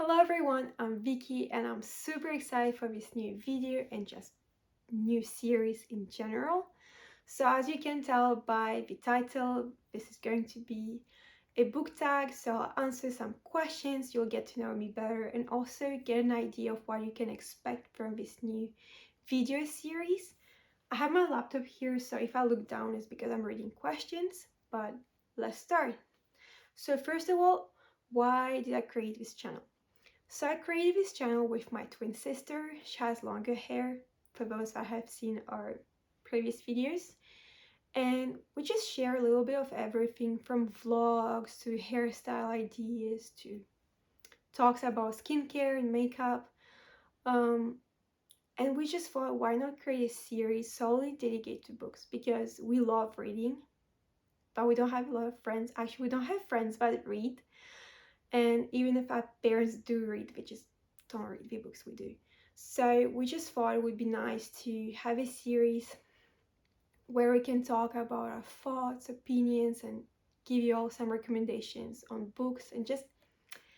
Hello everyone, I'm Vicky and I'm super excited for this new video and just new series in general. So as you can tell by the title, this is going to be a book tag, so I'll answer some questions, you'll get to know me better and also get an idea of what you can expect from this new video series. I have my laptop here, so if I look down it's because I'm reading questions, but let's start. So first of all, why did I create this channel? So I created this channel with my twin sister. She has longer hair, for those that have seen our previous videos. And we just share a little bit of everything from vlogs to hairstyle ideas to talks about skincare and makeup. Um, and we just thought, why not create a series solely dedicated to books? Because we love reading, but we don't have a lot of friends. Actually, we don't have friends that read. And even if our parents do read, we just don't read the books we do. So we just thought it would be nice to have a series where we can talk about our thoughts, opinions, and give you all some recommendations on books and just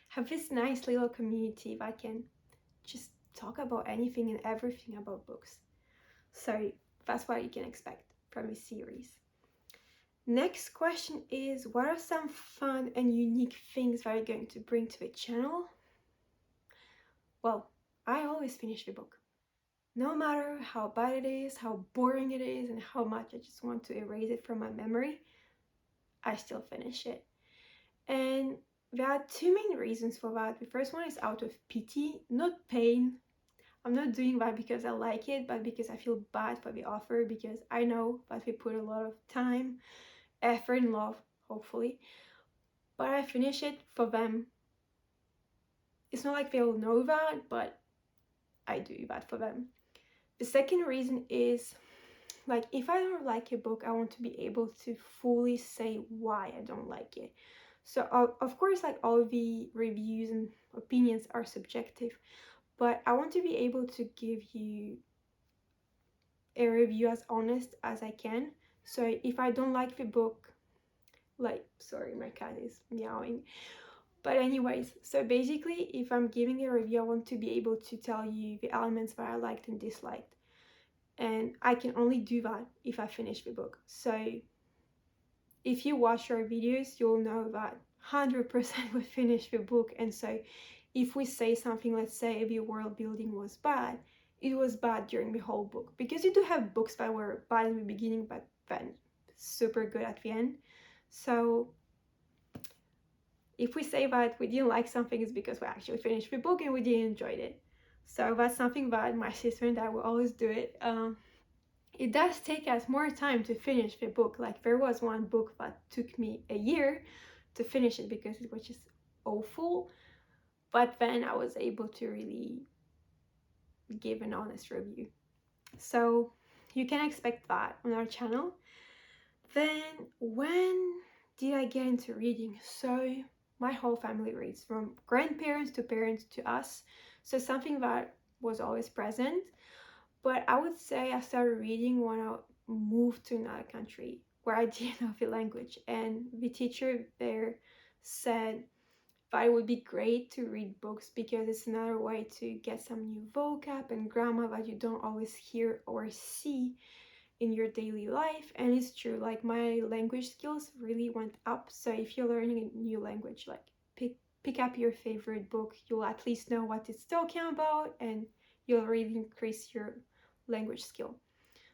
have this nice little community that can just talk about anything and everything about books. So that's what you can expect from this series. Next question is, what are some fun and unique things that you're going to bring to the channel? Well, I always finish the book. No matter how bad it is, how boring it is, and how much I just want to erase it from my memory, I still finish it. And there are two main reasons for that. The first one is out of pity, not pain. I'm not doing that because I like it, but because I feel bad for the author, because I know that we put a lot of time, effort, and love, hopefully. But I finish it for them. It's not like they'll know that, but I do that for them. The second reason is, like, if I don't like a book, I want to be able to fully say why I don't like it. So of course, like, all the reviews and opinions are subjective, but I want to be able to give you a review as honest as I can. So if I don't like the book, like, sorry, my cat is meowing. But anyways, so basically, if I'm giving a review, I want to be able to tell you the elements that I liked and disliked. And I can only do that if I finish the book. So if you watch our videos, you'll know that 100% we finish the book. And so if we say something, let's say the world building was bad, it was bad during the whole book. Because you do have books that were bad in the beginning, but then super good at the end. So if we say that we didn't like something, it's because we actually finished the book and we didn't enjoy it. So that's something that my sister and I will always do it. It does take us more time to finish the book. Like, there was one book that took me a year to finish it because it was just awful. But then I was able to really give an honest review. So you can expect that on our channel. Then when did I get into reading? So my whole family reads, from grandparents to parents to us. So something that was always present. But I would say I started reading when I moved to another country where I didn't know the language. And the teacher there said that it would be great to read books because it's another way to get some new vocab and grammar that you don't always hear or see in your daily life. And it's true, like, my language skills really went up. So if you're learning a new language, like, pick up your favorite book, you'll at least know what it's talking about and you'll really increase your language skill.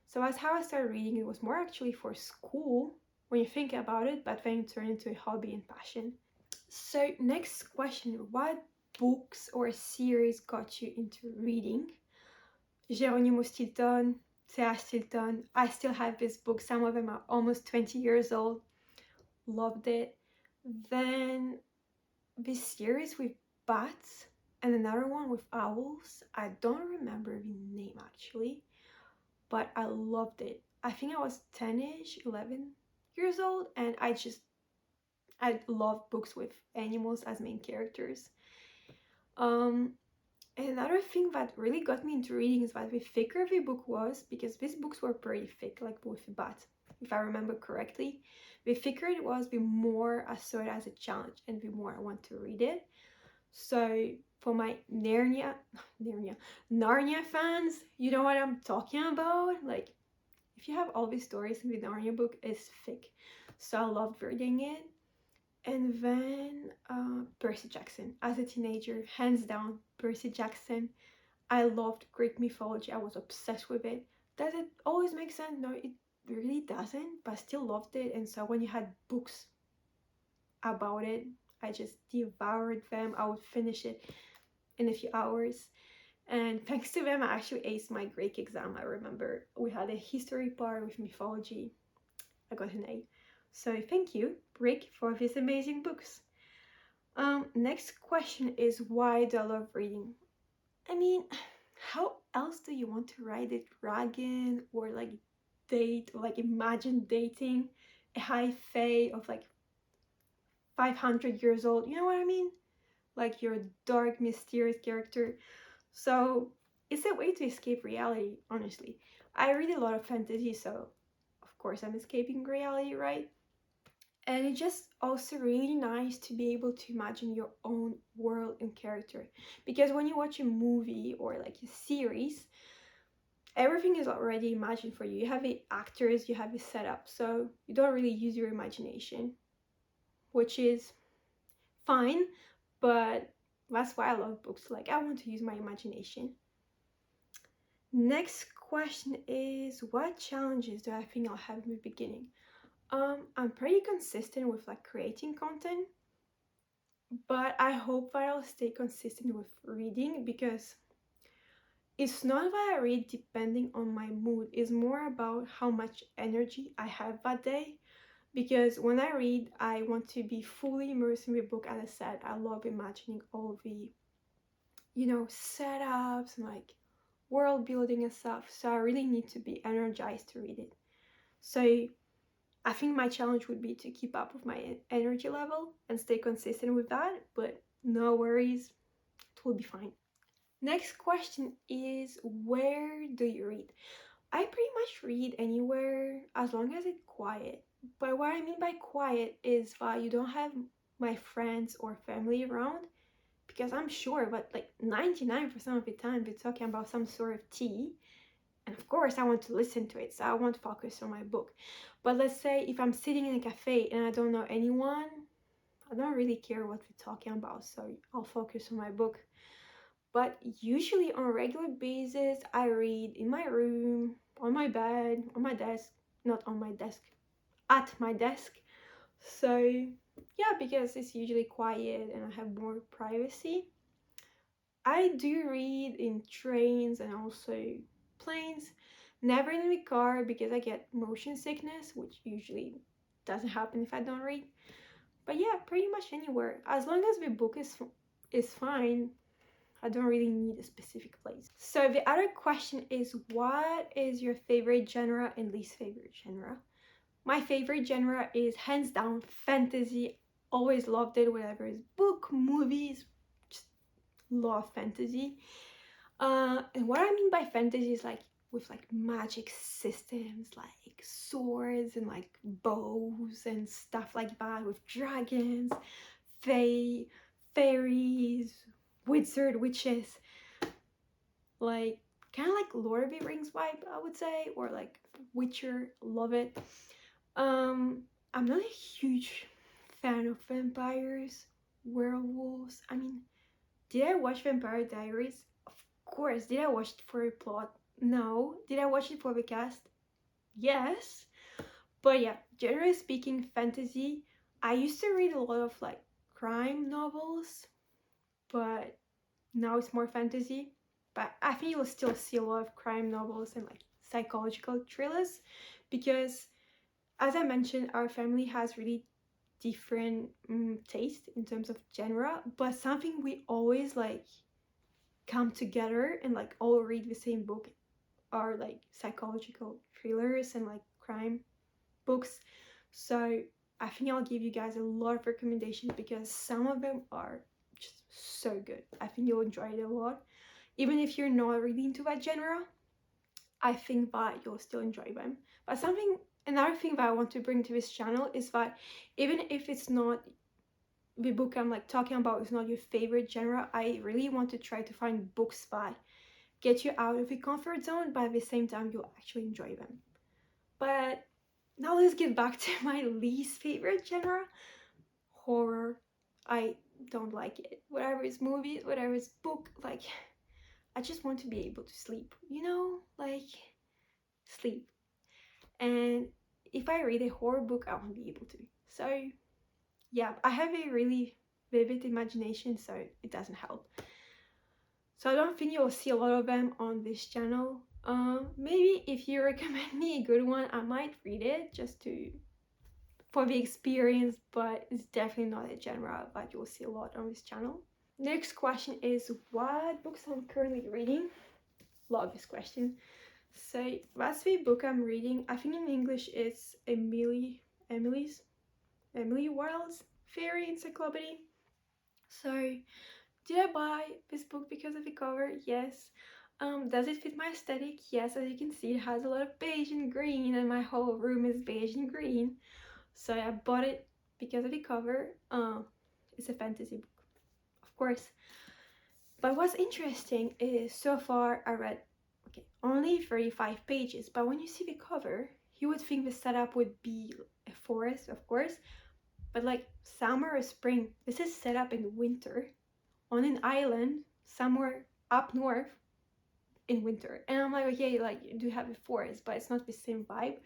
So that's how I started reading. It was more actually for school when you think about it, but then it turned into a hobby and passion. So next question, what books or series got you into reading? Geronimo Stilton, C.H. Stilton. I still have this book. Some of them are almost 20 years old. Loved it. Then this series with bats and another one with owls. I don't remember the name actually, but I loved it. I think I was 10ish, 11 years old, and I love books with animals as main characters. And another thing that really got me into reading is that the thicker the book was, because these books were pretty thick, like with the bat, if I remember correctly, the thicker it was, the more I saw it as a challenge and the more I want to read it. So for my Narnia fans, you know what I'm talking about. Like, if you have all these stories in the Narnia book, it's thick. So I loved reading it. And then Percy Jackson. As a teenager, hands down, Percy Jackson. I loved Greek mythology. I was obsessed with it. Does it always make sense? No, it really doesn't, but I still loved it. And so when you had books about it, I just devoured them. I would finish it in a few hours. And thanks to them, I actually aced my Greek exam. I remember we had a history part with mythology. I got an A. So thank you, Rick, for these amazing books. Next question is, why do I love reading? I mean, how else do you want to write a dragon or like date or like imagine dating a high fae of like 500 years old? You know what I mean? Like you're a dark, mysterious character. So it's a way to escape reality, honestly. I read a lot of fantasy, so of course I'm escaping reality, right? And it's just also really nice to be able to imagine your own world and character. Because when you watch a movie or like a series, everything is already imagined for you. You have the actors, you have the setup, so you don't really use your imagination, which is fine, but that's why I love books. Like, I want to use my imagination. Next question is, what challenges do I think I'll have in the beginning? I'm pretty consistent with like creating content, but I hope that I'll stay consistent with reading, because it's not that I read depending on my mood. It's more about how much energy I have that day. Because when I read, I want to be fully immersed in the book. As I said, I love imagining all the, setups and like world building and stuff. So I really need to be energized to read it. So I think my challenge would be to keep up with my energy level and stay consistent with that. But no worries, it will be fine. Next question is, where do you read? I pretty much read anywhere as long as it's quiet. But what I mean by quiet is that you don't have my friends or family around, because I'm sure, but like 99% of the time they're talking about some sort of tea. And of course, I want to listen to it, so I want to focus on my book. But let's say if I'm sitting in a cafe and I don't know anyone, I don't really care what we're talking about, so I'll focus on my book. But usually on a regular basis, I read in my room, on my bed, on my desk, not on my desk, at my desk. So yeah, because it's usually quiet and I have more privacy. I do read in trains and also planes, never in the car because I get motion sickness, which usually doesn't happen if I don't read. But yeah, pretty much anywhere. As long as the book is fine, I don't really need a specific place. So the other question is, what is your favorite genre and least favorite genre? My favorite genre is hands down fantasy. Always loved it, whatever is book, movies, just love fantasy. And what I mean by fantasy is like with like magic systems, like swords and like bows and stuff like that, with dragons, fae, fairies, wizard, witches, like kind of like Lord of the Rings vibe, I would say, or like Witcher. Love it. I'm not a huge fan of vampires, werewolves. I mean, did I watch Vampire Diaries? Of course. Did I watch it for a plot? No. Did I watch it for the cast? Yes. But yeah, generally speaking, fantasy. I used to read a lot of like crime novels, but now it's more fantasy. But I think you'll still see a lot of crime novels and like psychological thrillers, because as I mentioned, our family has really different taste in terms of genre, but something we always like come together and like all read the same book are like psychological thrillers and like crime books. So I think I'll give you guys a lot of recommendations because some of them are just so good. I think you'll enjoy it a lot. Even if you're not really into that genre, I think that you'll still enjoy them. But another thing that I want to bring to this channel is that even if it's not the book I'm like talking about is not your favorite genre, I really want to try to find books that get you out of your comfort zone, but at the same time you'll actually enjoy them. But now let's get back to my least favorite genre, horror. I don't like it. Whatever is movies, whatever is book, like I just want to be able to sleep, you know, like sleep. And if I read a horror book, I won't be able to. So yeah, I have a really vivid imagination, so it doesn't help. So I don't think you'll see a lot of them on this channel. Maybe if you recommend me a good one, I might read it just to for the experience, but it's definitely not a genre that you'll see a lot on this channel. Next question is what books I'm currently reading. Love this question. So that's the book I'm reading. I think in English it's Emily Wilde's Fairy Encyclopedia. So did I buy this book because of the cover? Yes. Does it fit my aesthetic? Yes, as you can see, it has a lot of beige and green, and my whole room is beige and green. So I bought it because of the cover. It's a fantasy book, of course. But what's interesting is so far I read only 35 pages, but when you see the cover, you would think the setup would be a forest, of course, but like summer or spring. This is set up in winter on an island somewhere up north in winter. And I'm like, okay, like you do have a forest, but it's not the same vibe.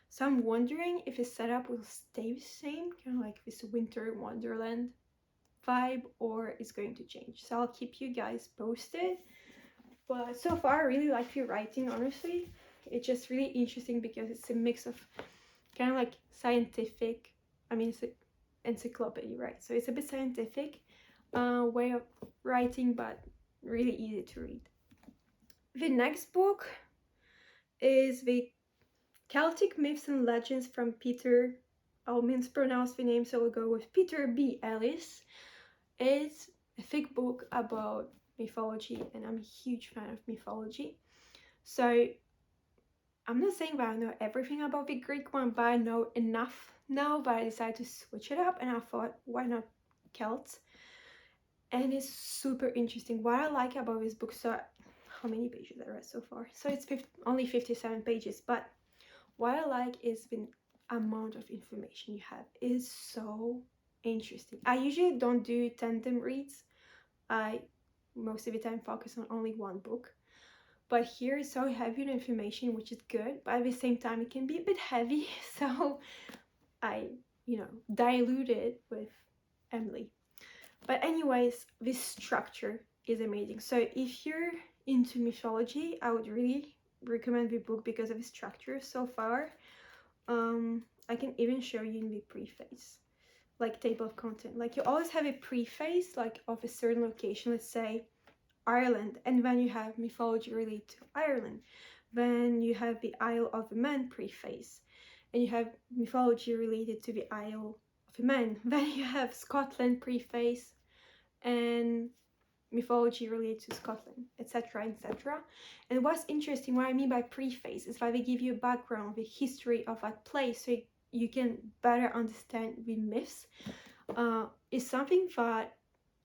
So I'm wondering if the setup will stay the same, kind of like this winter wonderland vibe, or it's going to change. So I'll keep you guys posted. But so far I really like the writing, honestly. It's just really interesting because it's a mix of kind of like scientific, I mean it's an encyclopedia, right? So it's a bit scientific way of writing, but really easy to read. The next book is the Celtic Myths and Legends from Peter, I'll mispronounce the name, so we'll go with Peter B. Ellis. It's a thick book about mythology, and I'm a huge fan of mythology. So I'm not saying that I know everything about the Greek one, but I know enough now that I decided to switch it up, and I thought, why not Celts? And it's super interesting. What I like about this book, so how many pages I read so far? So it's only 57 pages, but what I like is the amount of information you have. It is so interesting. I usually don't do tandem reads. I most of the time focus on only one book. But here is so heavy on information, which is good, but at the same time it can be a bit heavy. So I, dilute it with Emily. But anyways, this structure is amazing. So if you're into mythology, I would really recommend the book because of the structure so far. I can even show you in the preface, like table of content. Like you always have a preface, like of a certain location, let's say Ireland, and then you have mythology related to Ireland. Then you have the Isle of Man preface, and you have mythology related to the Isle of Man. Then you have Scotland preface, and mythology related to Scotland, etc., etc. And what's interesting, what I mean by preface, is that they give you a background, the history of that place, so you can better understand the myths. Is something that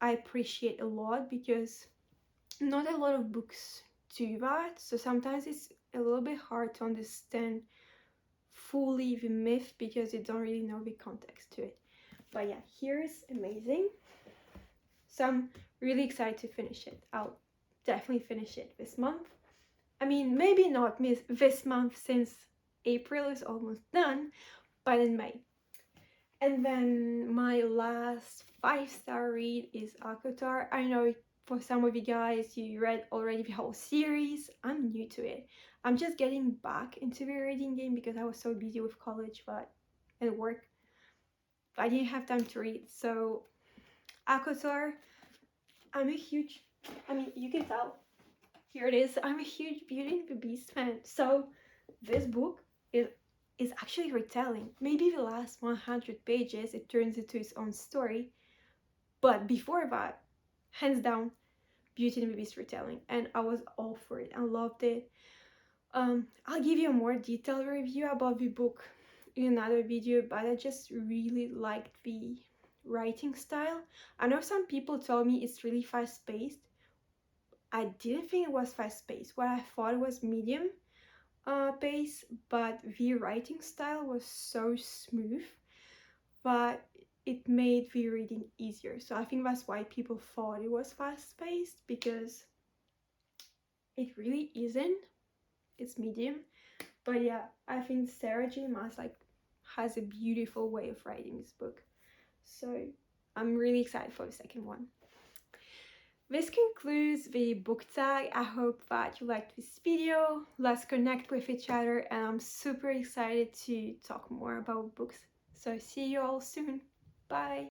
I appreciate a lot because not a lot of books do that. So sometimes it's a little bit hard to understand fully the myth because you don't really know the context to it. But yeah, here's amazing. So I'm really excited to finish it. I'll definitely finish it this month. I mean, maybe not this month since April is almost done, but in May. And then my last 5-star read is ACOTAR. I know for some of you guys, you read already the whole series. I'm new to it. I'm just getting back into the reading game because I was so busy with college and work. I didn't have time to read. So ACOTAR, you can tell. Here it is. I'm a huge Beauty and the Beast fan. So this book is actually retelling. Maybe the last 100 pages, it turns into its own story. But before that, hands down, Beauty and the Beast retelling. And I was all for it. I loved it. I'll give you a more detailed review about the book in another video, but I just really liked the writing style. I know some people told me it's really fast-paced. I didn't think it was fast-paced. What I thought it was medium pace, but the writing style was so smooth that it made the reading easier. So I think that's why people thought it was fast-paced, because it really isn't. It's medium. But yeah, I think Sarah J. Maas has a beautiful way of writing this book. So I'm really excited for the second one. This concludes the book tag. I hope that you liked this video. Let's connect with each other, and I'm super excited to talk more about books. So see you all soon. Bye!